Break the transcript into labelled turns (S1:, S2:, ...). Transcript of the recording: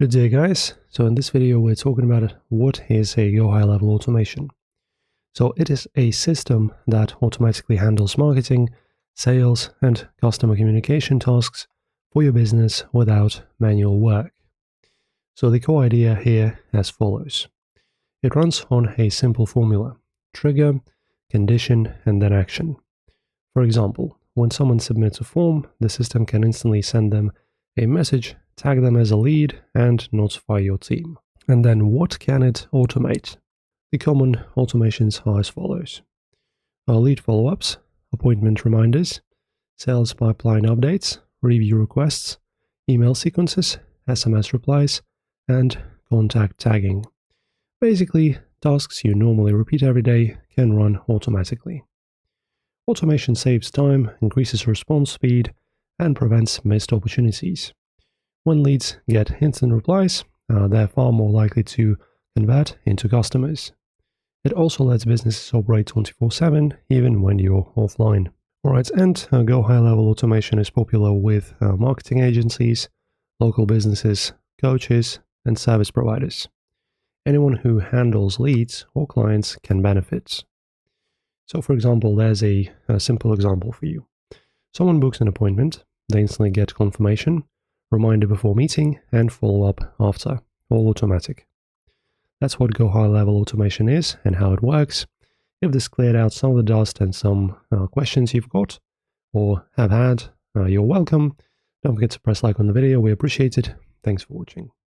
S1: Good day, guys. So in this video we're talking about what is a Gohighlevel automation. So it is a system that automatically handles marketing, sales and customer communication tasks for your business without manual work. So the core idea here as follows. It runs on a simple formula: trigger, condition and then action. For example, when someone submits a form, the system can instantly send them a message, tag them as a lead, and notify your team. And then what can it automate? The common automations are as follows: lead follow-ups, appointment reminders, sales pipeline updates, review requests, email sequences, SMS replies, and contact tagging. Basically, tasks you normally repeat every day can run automatically. Automation saves time, increases response speed, and prevents missed opportunities. When leads get instant replies, they're far more likely to convert into customers. It also lets businesses operate 24/7 even when you're offline. Alright, and Gohighlevel automation is popular with marketing agencies, local businesses, coaches, and service providers. Anyone who handles leads or clients can benefit. So for example, there's a simple example for you. Someone books an appointment, they instantly get confirmation, reminder before meeting, and follow-up after, all automatic. That's what Gohighlevel automation is and how it works. If this cleared out some of the dust and some questions you've got or have had, you're welcome. Don't forget to press like on the video, we appreciate it. Thanks for watching.